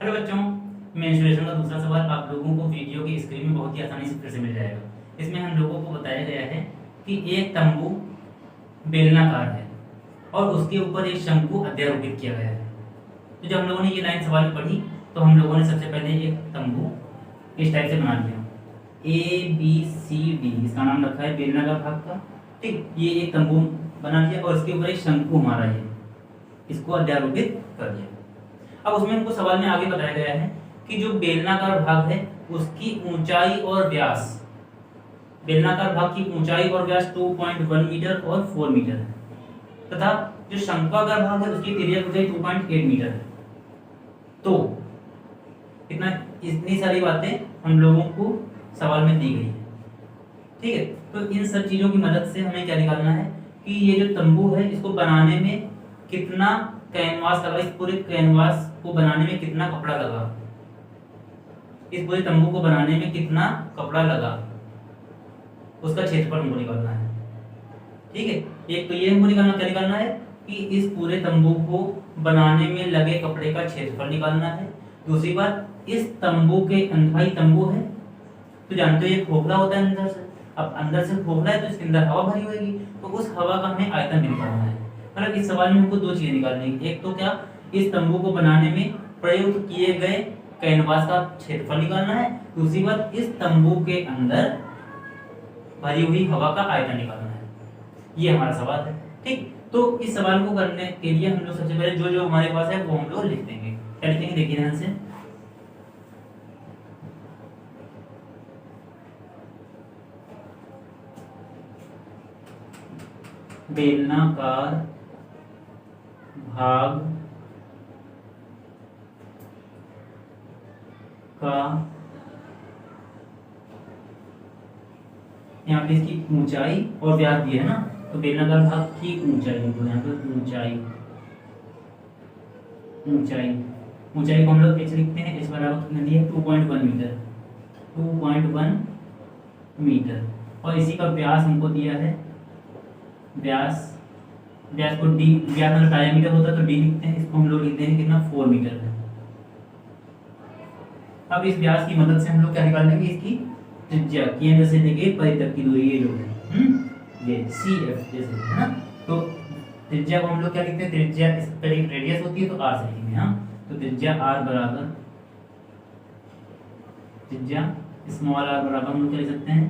Hello बच्चों, menstruation का दूसरा सवाल आप लोगों को वीडियो की स्क्रीन में बहुत ही आसानी से फिर से मिल जाएगा। इसमें हम लोगों को बताया गया है कि एक तंबू बेलनाकार है और उसके ऊपर एक शंकु अध्यारोपित किया गया है। तो जब हम लोगों ने ये लाइन सवाल में पढ़ी तो हम लोगों ने सबसे पहले एक तंबू इस टाइप से बना लिया, ABCD, इसका नाम रखा है बेलनाकार भाग का। ठीक, ये एक तंबू बना लिया और इसके ऊपर एक शंकु हमारा ये इसको अध्यारोपित कर दिया। अब उसमें हमको सवाल में आगे बताया गया है कि जो बेलनाकार भाग है उसकी ऊंचाई और व्यास, बेलनाकार भाग की ऊंचाई और व्यास 2.1 मीटर और 4 मीटर है तथा जो शंक्वाकार भाग है उसकी तिर्यक ऊंचाई 2.8 मीटर है। तो इतनी सारी बातें हम लोगों को सवाल में दी गई है। ठीक है, तो इन सब चीजों की मदद से हमें क्या निकालना है कि ये जो तंबू है इसको बनाने में कितना कैनवास लगा, इस पूरे कैनवास को बनाने में कितना कपड़ा लगा, इस पूरे तंबू को बनाने में कितना कपड़ा लगा, उसका क्षेत्रफल हमको निकालना है। ठीक है, एक तो ये हमको निकालना, क्या निकालना है कि इस पूरे तंबू को बनाने में लगे कपड़े का क्षेत्रफल निकालना है। दूसरी बात, इस तंबू के भाई तंबू है तो जानते हो ये खोखला होता है अंदर से, अब अंदर से खोखला है तो इसके अंदर हवा भरी होगी, तो उस हवा का हमें आयतन निकालना है। मतलब इस सवाल में हमको दो चीजें निकालनी है, एक तो क्या इस तंबू को बनाने में प्रयुक्त किए गए कैनवास का क्षेत्रफल निकालना है, दूसरी बात इस तंबू के अंदर भरी हुई हवा का आयतन निकालना है। ये हमारा सवाल है। ठीक, तो इस सवाल को करने के लिए हम लोग सबसे पहले जो जो हमारे पास है वो हम लोग लिख देंगे। क्या लिखेंगे, देखिए ध्यान से। बेलनाकार भाग का यहाँ पे इसकी ऊंचाई और व्यास दिया है ना, तो बेलनाकार भाग की ऊंचाई तो यहाँ पे ऊंचाई को हम लोग h लिखते हैं, h बराबर कितना दिया 2.1 मीटर, 2.1 मीटर। और इसी का व्यास हमको दिया है, व्यास को d, व्यास मतलब डायमीटर होता है तो d लिखते हैं, इसको हम लोग लिखते हैं कितना 4 मीटर है। अब इस व्यास की मदद से हम लोग क्या निकाल लेंगे, इसकी त्रिज्या, केंद्र से लेके परिधि तक की दूरी, ये जो है ये CF जैसे है ना, तो त्रिज्या को हम लोग क्या लिखते हैं, त्रिज्या इस पर एक रेडियस होती है तो r से लिखेंगे। हाँ, तो त्रिज्या r बराबर, त्रिज्या स्मॉल r बराबर हम लोग क्या लिख सकते हैं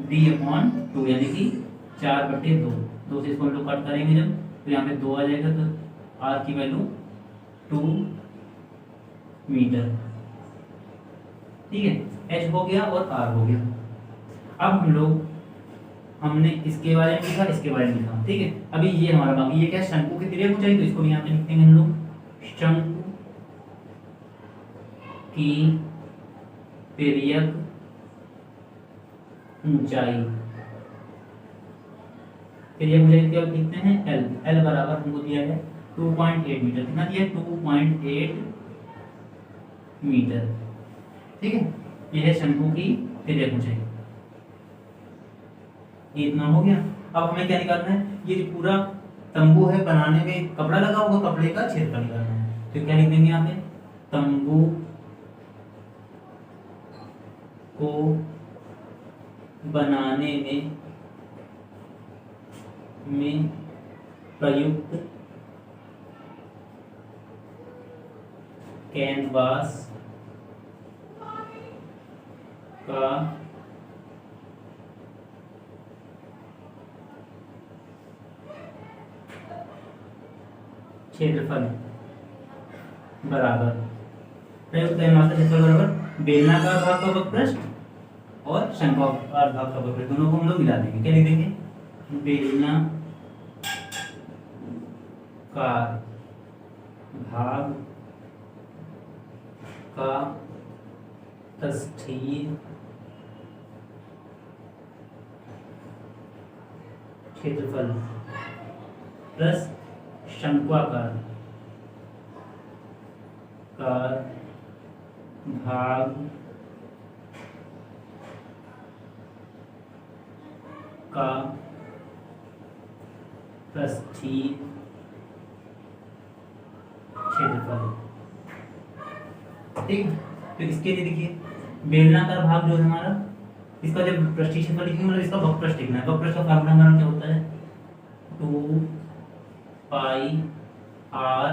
d/2, यानी कि 4/2। 2 से इसको हम लोग कट करेंगे जब तो यहाँ पे 2 आ जाएगा, तो r की वैल्यू 2 मीटर। ठीक है, h हो गया और r हो गया। अब हमने इसके बारे में लिखा, इसके बारे में लिखा। ठीक है, अभी ये हमारा बाकी ये क्या, शंकु की तिर्यक ऊंचाई, तो इसको भी यहाँ पे लिखेंगे हम लोग, शंकु की तिर्यक ऊंचाई, तिर्यक ऊंचाई क्या लिखते हैं L बराबर हमको दिया है 2.8 मीटर। कितना दिया है 2.8 मीटर। ठीक है, ये है शंकु की तिर्यक ऊंचाई, ये इतना हो गया। अब हमें क्या निकालना है, ये जो पूरा तंबू है बनाने में कपड़ा लगा होगा, कपड़े का क्षेत्रफल निकालना है। तो क्या लिख देंगे यहाँ पे, तंबू को बनाने में प्रयुक्त कैनवास का क्षेत्रफल बराबर, प्रयुक्त कैनवास का क्षेत्रफल बराबर बेलनाकार भाग का वक्रपृष्ठ और शंक्वाकार भाग का वक्रपृष्ठ, दोनों को हम लोग मिला देंगे। क्या लिख देंगे, बेलनाकार भाग का तस्ठीय क्षेत्रफल प्लस शंक्वाकार भाग का तस्ठीय क्षेत्रफल। ठीक है। तो इसके लिए देखिए बेलनाकार भाग जो है हमारा, इसका जब पृष्ठीय क्षेत्रफल लिखेंगे मतलब इसका वक्रपृष्ठ लिखना है। वक्रपृष्ठ का फॉर्मूला हमारा क्या होता है, 2 पाई आर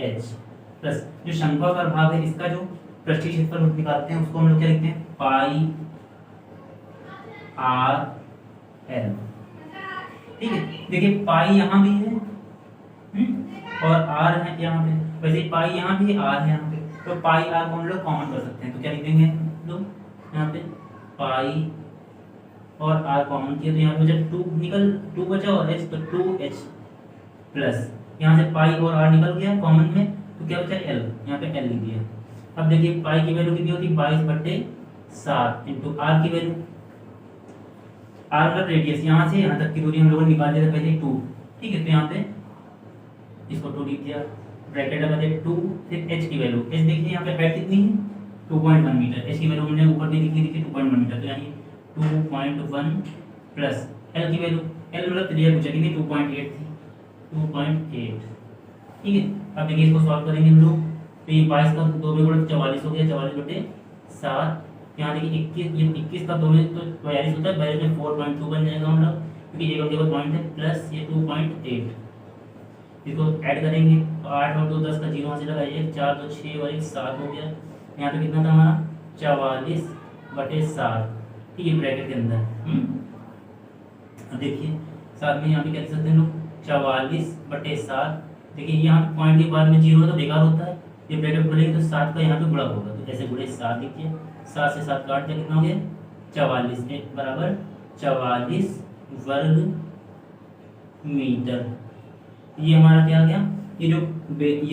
एच प्लस जो शंक्वाकार भाग है इसका जो पृष्ठीय क्षेत्रफल निकालते हैं उसको हम लोग क्या लिखते हैं, पाई आर एल। ठीक है, देखिए पाई यहाँ भी है और आर है यहाँ पे, वैसे पाई यहाँ भी आर है यहाँ पे, तो पाई आर को हम लोग कॉमन कर सकते हैं। तो क्या लिख देंगे हम लोग यहाँ पे, पाई और आर कॉमन किया तो यहाँ पे जब 2 निकल 2 बचा और एच, तो 2h प्लस यहाँ से पाई और आर निकल गया कॉमन में, तो क्या बचा एल, यहाँ पे एल लिख दिया। अब देखिए पाई की वैल्यू कितनी होती है, 22/7 इंटू आर की वैल्यू, आर का रेडियस यहाँ से यहाँ तक की दूरी हम लोगों ने निकाल दिया था पहले 2। ठीक है, तो यहाँ पे इसको 2 लिख दिया, ब्रैकेट लगा दिया 2, फिर h की वैल्यू, h देखिए यहाँ पे हाइट कितनी है 2.1 मीटर, h की वैल्यू हमने ऊपर भी लिखी थी 2.1 मीटर, तो यानी 2.1 प्लस l की वैल्यू, l मतलब त्रिज्या पूछा कितनी 2.8 थी, 2.8। ठीक है, अब देखिए इसको सॉल्व करेंगे हम लोग, तो ये 22 का 2 में गुणा 44 हो गया, 44/7। यहाँ देखिए 21, ये 21 का 2 में तो 42 होता है, 42 में 4.2 बन जाएगा हम लोग, क्योंकि एक केवल पॉइंट है, प्लस ये 2.8, इसको ऐड करेंगे तो 8 और 2 10 का 0 वहाँ से लगाइए, 4 2 6 और 1 7 हो गया। यहाँ पे कितना था हमारा 44/7, ठीक है, ब्रैकेट के अंदर। अब देखिए साथ में यहाँ पे क्या लिख सकते हैं लोग, 44/7। देखिए यहाँ पॉइंट के बाद में 0 तो बेकार होता है, ये ब्रैकेट खोलेंगे तो 7 का यहाँ पे गुणा होगा, तो ऐसे गुणे 7 लिखिए, 7 से 7 काट दिया, कितना हो गया 44 बराबर 44 वर्ग मीटर। ये हमारा क्या आ गया, ये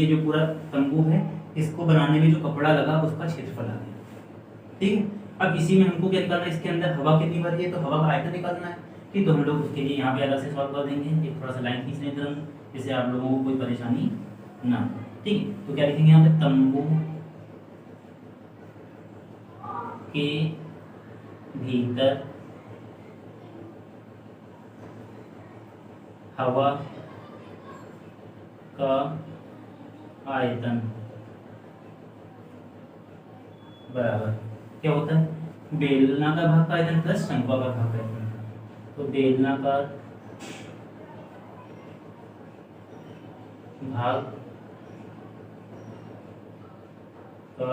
जो पूरा तंबू है इसको बनाने में जो कपड़ा लगा उसका क्षेत्रफल आ गया। ठीक है, अब इसी में हमको क्या निकालना है, इसके अंदर हवा कितनी भरी है, तो हवा का आयतन निकालना है। ठीक, तो हम लोग उसके लिए यहाँ पे अलग से सॉल्व कर देंगे, एक थोड़ा सा लाइन खींच लेते हैं जिससे आप लोगों को कोई परेशानी ना हो। ठीक है, तो क्या लिखेंगे यहाँ पे, तंबू के भीतर हवा का आयतन बराबर क्या होता है, बेलनाकार भाग का आयतन प्लस शंक्वाकार भाग का आयतन। तो बेलनाकार भाग का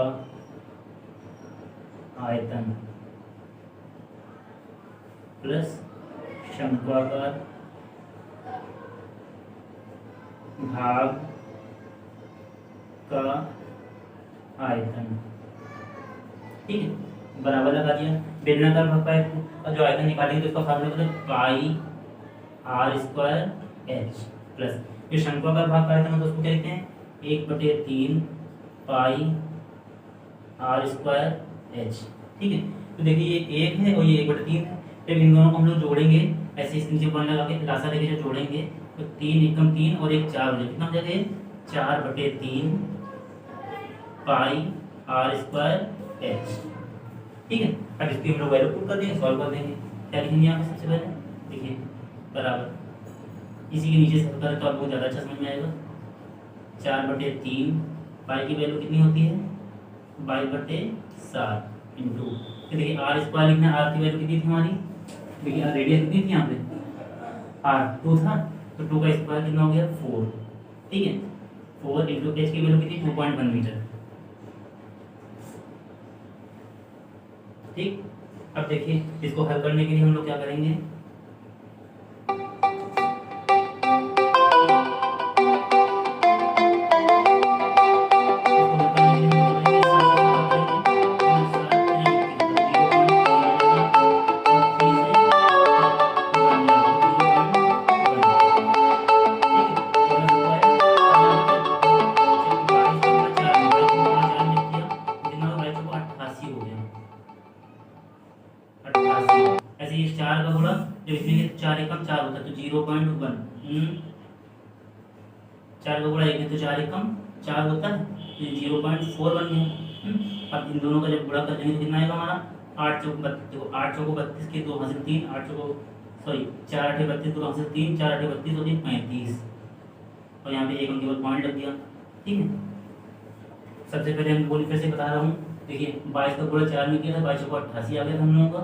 आयतन प्लस शंक्वाकार भाग का आयतन। ठीक है, बराबर लगा दिया। बेलनाकार भाग का जो आयतन निकालेंगे तो उसका फार्मूला होता है पाई r² h प्लस जो शंक्वाकार भाग का आयतन होता है उसको क्या लिखते हैं, 1/3 पाई r² h। ठीक है, तो देखिए ये 1 है और ये 1/3 है, फिर इन दोनों को हम लोग जोड़ेंगे ऐसे इस नीचे पॉइंट लगा के लासा लेके जो जोड़ेंगे तो 3 एकम 3 और 1 4 हो जाए, कितना हो जाएगा 4/3 पाई r² h। ठीक है, अब इसकी हम लोग वैल्यू पुट कर देंगे, सॉल्व कर देंगे। क्या लिखेंगे यहाँ पे सबसे पहले, देखिए बराबर इसी के नीचे से करें तो आपको ज़्यादा अच्छा समझ में आएगा। 4/3 पाई की वैल्यू कितनी होती है 22/7 इंटू, देखिए r² लिखना है, r की वैल्यू कितनी थी हमारी, देखिए रेडियस कितनी थी यहाँ पे r2 था, तो 2 का स्क्वायर कितना हो गया 4। ठीक है, 4 इंटू h की वैल्यू कितनी 2.1 मीटर। ठीक, अब देखिए इसको हल करने के लिए हम लोग क्या करेंगे, ऐसे ये 4 का गुणा जो इसमें 4 एकम 4 होता है तो 0.1, 4 का गुणा 1 में तो 4 एकम 4 होता है, ये 0.4 बन गया। अब इन दोनों का जब गुणा कर देंगे तो कितना आएगा हमारा 8 चौक 32, देखो 8 चौको 32 के 2 हासिल 3, 8 चौको सॉरी 4 8 32 2 हासिल 3, 4 8 32 होती है 35 और यहाँ पे एक केवल पॉइंट लग गया। ठीक है, सबसे पहले हम बोली फिर से बता रहा हूँ, देखिए 22 का गुणा 4 में किया था, 22 को 88 आ गया था हम लोगों का,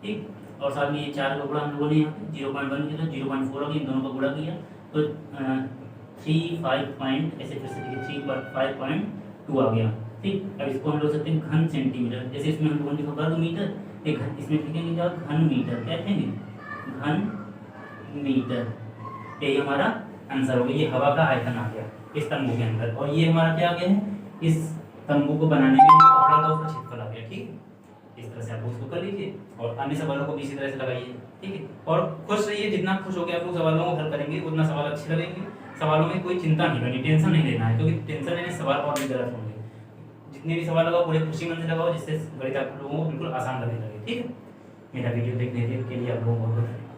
ठीक। और साथ में ये 4 का गुणा हम लोगों ने यहाँ पे 0.1 किया था, 0.4 आ गया, इन दोनों का गुणा किया तो 35 पॉइंट, ऐसे फिर से देखिए 3.5.2 आ गया, ठीक। अब इसको हम लोग सकते हैं घन सेंटीमीटर, जैसे इसमें हम लोगों ने लिखा वर्ग मीटर, एक घन, इसमें लिखेंगे क्या, घन मीटर, क्या लिखेंगे, घन मीटर। यही हमारा आंसर हो गया, ये हवा का आयतन आ गया इस तंबू के अंदर, और ये हमारा क्या आ गया है, इस तंबू को बनाने में जो कपड़ा था उसका क्षेत्रफल आ गया, ठीक। इस तरह से आप उसको कर लीजिए और अन्य सवालों को भी इसी तरह से लगाइए, ठीक है। और खुश रहिए, जितना खुश होकर आप लोग सवालों को हल करेंगे उतना सवाल अच्छे लगेंगे। सवालों में कोई चिंता नहीं करनी, टेंशन नहीं लेना है, क्योंकि टेंशन लेने से सवाल और भी गलत होंगे। जितने भी सवाल लगाओ पूरे खुशी मन से लगाओ, जिससे गणित आप लोगों को बिल्कुल आसान लगने लगे, ठीक है। मेरा वीडियो देखने के लिए आप लोगों को बहुत बहुत धन्यवाद।